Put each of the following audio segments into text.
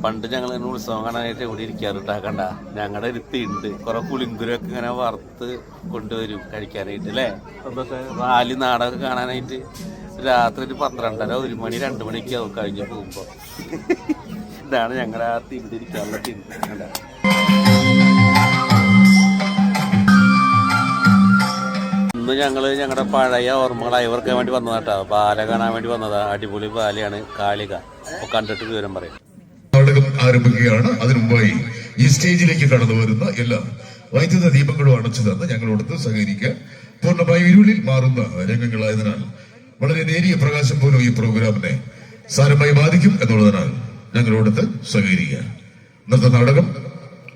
പണ്ട് ഞങ്ങൾ ഇങ്ങനെ ഉത്സവം കാണാനായിട്ട് ഇവിടെ ഇരിക്കാറുണ്ടാ കണ്ട ഞങ്ങളുടെ അടുത്തുണ്ട് കുറെ പുളിങ്കുരൊക്കെ ഇങ്ങനെ വറുത്ത് കൊണ്ടുവരും കഴിക്കാനായിട്ട് അല്ലേ. റാലി നാടകമൊക്കെ കാണാനായിട്ട് രാത്രി ഒരു 12:30 1 മണി 2 മണിക്ക് ആവും കഴിഞ്ഞ് പോകുമ്പോൾ. ഇതാണ് ഞങ്ങളുടെ ആ തിണ്ടി ഇരിക്കാനുള്ള തിണ്ടി കണ്ട. ഇന്ന് ഞങ്ങളുടെ പഴയ ഓർമ്മകൾ അയവർക്കാൻ വേണ്ടി വന്നതാട്ടോ. ബാല കാണാൻ വേണ്ടി വന്നതാ. അടിപൊളി ബാലയാണ് കാളിക. അപ്പൊ കണ്ടിട്ട് വിവരം പറയും. നാടകം ആരംഭിക്കുകയാണ്. അതിനു മുമ്പായി ഈ സ്റ്റേജിലേക്ക് കടന്നു വരുന്ന എല്ലാ വൈദ്യുത ദീപങ്ങളും അണച്ചു തന്ന് ഞങ്ങളോടൊത്ത് സഹകരിക്കുക. പൂർണ്ണമായി ഇരുളിൽ മാറുന്ന രംഗങ്ങളായതിനാൽ വളരെ നേരിയ പ്രകാശം പോലും ഈ പ്രോഗ്രാമിനെ സാരമായി ബാധിക്കും എന്നുള്ളതിനാൽ ഞങ്ങളോടൊത്ത് സഹകരിക്കുക. ഇന്നത്തെ നാടകം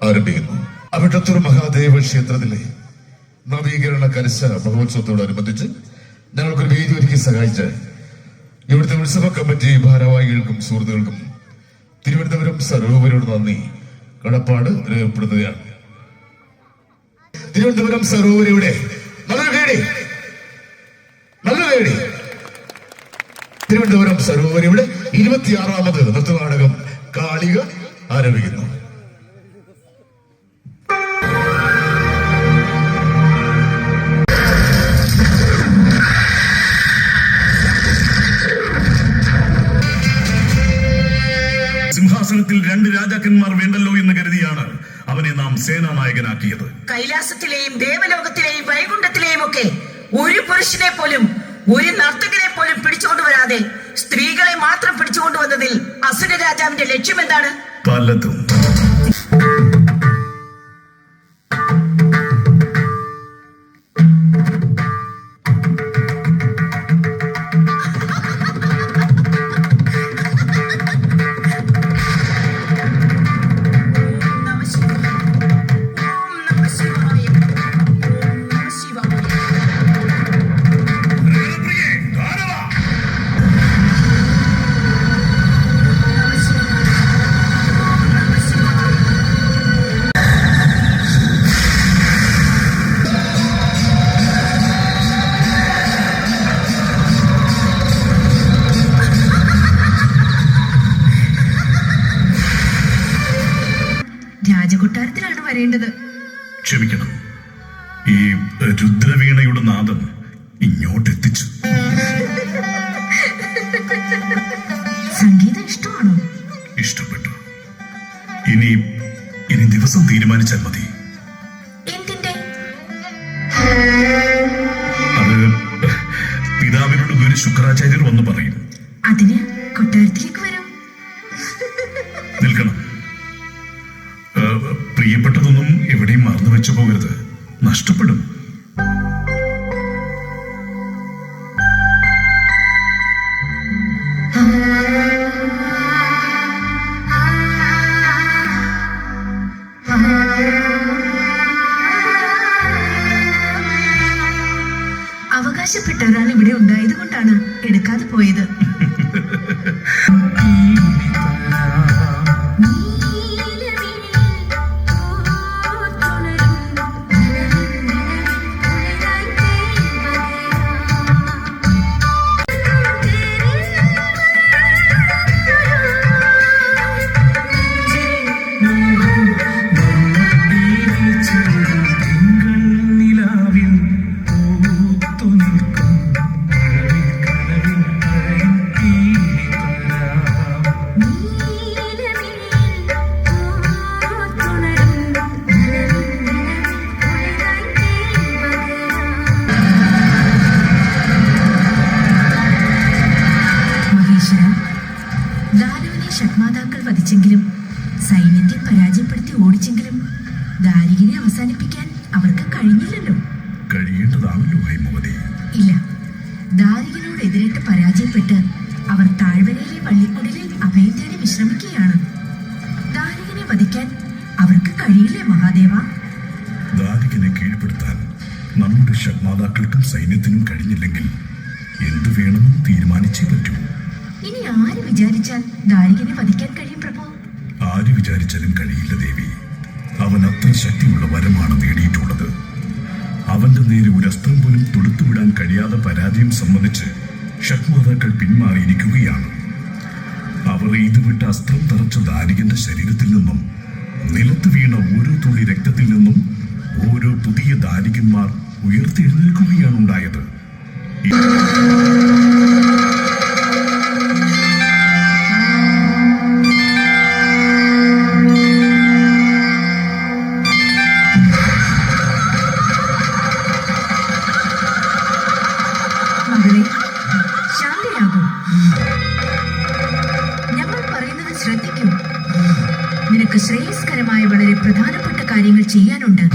ആരംഭിക്കുന്നു. അവിട്ടത്തൂർ മഹാദേവ ക്ഷേത്രത്തിലെ നവീകരണ കലശ മഹോത്സവത്തോടനുബന്ധിച്ച് ഞങ്ങൾക്കൊരു വേദി ഒരുക്കി സഹായിച്ച ഇവിടുത്തെ ഉത്സവ കമ്മിറ്റി ഭാരവാഹികൾക്കും സുഹൃത്തുക്കൾക്കും തിരുവനന്തപുരം സരോവരോട് നന്ദി കടപ്പാട് രേഖപ്പെടുത്തുകയാണ്. തിരുവനന്തപുരം സരോവരയുടെ തിരുവനന്തപുരം സരോവരയുടെ 26ാമത് നൃത്തനാടകം കാളിക ആരംഭിക്കുന്നു. സിംഹാസനത്തിൽ 2 രാജാക്കന്മാർ വേണ്ടല്ലോ എന്ന് കരുതിയാണ് അവനെ നാം സേനാനായകനാക്കിയത്. കൈലാസത്തിലെയും ദേവലോകത്തിലെയും വൈകുണ്ഠത്തിലെയും ഒക്കെ ഒരു പുരുഷനെ പോലും ഒരു നർത്തകനെ പോലും പിടിച്ചുകൊണ്ടുവരാതെ സ്ത്രീകളെ മാത്രം പിടിച്ചുകൊണ്ടുവന്നതിൽ അസുര രാജാവിന്റെ ലക്ഷ്യം എന്താണ്? പലതും. രാജകൊട്ടാരത്തിലാണ് വരേണ്ടത്. ക്ഷമിക്കണം, ഈ രുദ്രവീണയുടെ നാദം ഇങ്ങോട്ടെത്തിച്ചു. സംഗീതം ഇഷ്ടമാണോ? ഇഷ്ടപ്പെട്ടു. ഇനി ദിവസം തീരുമാനിച്ചാൽ മതി. എന്തിന്റെ? അത് പിതാവിനോട് ഗുരു ശുക്രാചാര്യർ വന്ന് പറയും. അതിന് കൊട്ടാരത്തിലേക്ക് വരും. നിൽക്കണം. പ്രിയപ്പെട്ടതൊന്നും എവിടെയും മറന്നു വെച്ചു പോകരുത്, നഷ്ടപ്പെടും. അവകാശപ്പെട്ട ഒരാൾ ഇവിടെ ഉണ്ടായത് കൊണ്ടാണ് എടുക്കാതെ പോയത്. ഷഡ്മാതാക്കൾ വധിച്ചെങ്കിലും സൈന്യത്തെ പരാജയപ്പെടുത്തി ഓടിച്ചെങ്കിലും ദാരികനെ അവസാനിപ്പിക്കാൻ അവർക്ക് കഴിഞ്ഞില്ലല്ലോ. കഴിയേണ്ടതാണല്ലോ ഹൈമവതി. ഇല്ല, ദാരികനോട് എതിരേറ്റ് പരാജയപ്പെട്ട് അവർ താഴ്വരയിലെ വള്ളിക്കുടിലിൽ അഭയം തേടി വിശ്രമിക്കുകയാണ്. ദാരികനെ വധിക്കാൻ അവർക്ക് കഴിയില്ലേ മഹാദേവ? ദാരികനെ കീഴ്പ്പെടുത്താൻ നമ്മുടെ ഷഡ്മാതാക്കൾക്കും സൈന്യത്തിനും കഴിഞ്ഞില്ലെങ്കിൽ എന്തു വേണമെന്ന് തീരുമാനിച്ചേ പറ്റൂ. ഇനി ആര് വിചാരിച്ചാൽ ദാരികനെ വധിക്കാൻ കഴിയും പ്രഭു? ആര് വിചാരിച്ചാലും കഴിയില്ല ദേവി. അവൻ അത്ര ശക്തിയുള്ള വരമാണ് നേടിയിട്ടുള്ളത്. അവന്റെ നേരെ ഒരു അസ്ത്രം പോലും തൊടുത്തുവിടാൻ കഴിയാതെ പരാജയം സമ്മതിച്ച് ഷഡ്മാതാക്കൾ പിന്മാറിയിരിക്കുകയാണ്. അവർ എയ്തുവിട്ട അസ്ത്രം തറച്ച ദാരികന്റെ ശരീരത്തിൽ നിന്നും നിലത്ത് വീണ ഓരോ തുള്ളി രക്തത്തിൽ നിന്നും ഓരോ പുതിയ ദാരികന്മാർ ഉയർത്തെഴുന്നേൽക്കുകയാണ് ഉണ്ടായത്. മകളെ, ശാന്തയാകൂ. ഞങ്ങൾ പറയുന്നത് ശ്രദ്ധിക്കൂ. നിനക്ക് ശ്രേയസ്കരമായ വളരെ പ്രധാനപ്പെട്ട കാര്യങ്ങൾ ചെയ്യാനുണ്ട്.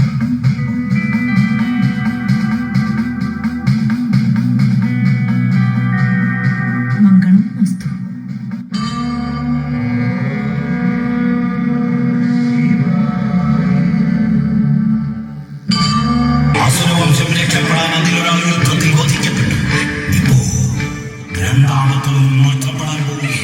മംഗളം അസ്തു. അസുരവംശം രക്ഷപ്പെടാൻ അതിലൊരാൾ യുദ്ധത്തിൽ വധിക്കപ്പെട്ടു. ഇപ്പോ രണ്ടാമത്തതും നഷ്ടപ്പെടാൻ പോവുകയാണ്.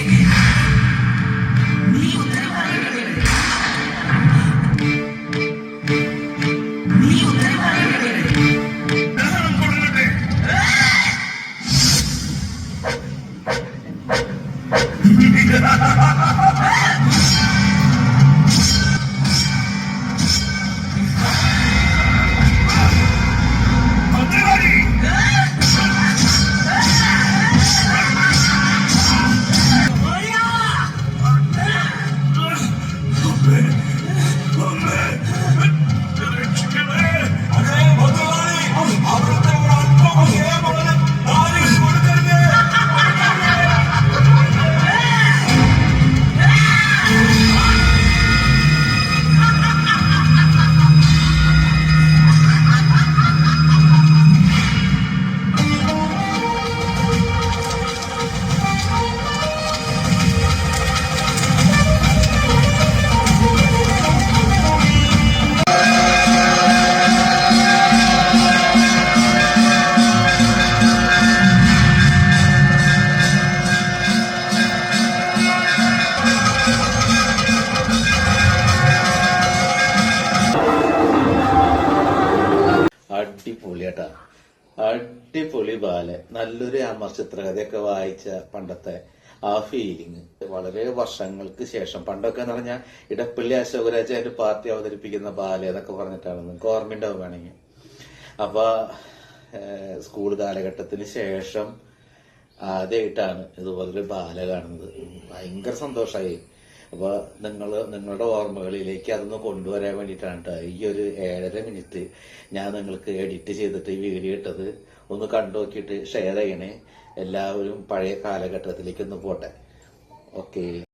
അടിപൊളിയാട്ടാ, അടിപൊളി ബാലെ. നല്ലൊരു അമർ ചിത്രകഥയൊക്കെ വായിച്ച പണ്ടത്തെ ആ ഫീലിങ് വളരെ വർഷങ്ങൾക്ക് ശേഷം. പണ്ടൊക്കെ എന്ന് പറഞ്ഞാൽ ഇടപ്പള്ളി അശോകരാജാന്റെ പാർട്ടി അവതരിപ്പിക്കുന്ന ബാല എന്നൊക്കെ പറഞ്ഞിട്ടാണ് നിങ്ങൾക്ക് ഓർമ്മയുണ്ടാവും വേണമെങ്കിൽ. അപ്പൊ സ്കൂൾ കാലഘട്ടത്തിന് ശേഷം ആദ്യമായിട്ടാണ് ഇതുപോലൊരു ബാല കാണുന്നത്. ഭയങ്കര സന്തോഷമായി. അപ്പൊ നിങ്ങളുടെ ഓർമ്മകളിലേക്ക് അതൊന്ന് കൊണ്ടുവരാൻ വേണ്ടിയിട്ടാണ് കേട്ടോ ഈ ഒരു 7.5 മിനിറ്റ് ഞാൻ നിങ്ങൾക്ക് എഡിറ്റ് ചെയ്തിട്ട് ഈ വീഡിയോ ഇട്ടത്. ഒന്ന് കണ്ടു നോക്കിയിട്ട് ഷെയർ ചെയ്യണേ. എല്ലാവരും പഴയ കാലഘട്ടത്തിലേക്ക് ഒന്ന് പോട്ടെ. ഓക്കെ.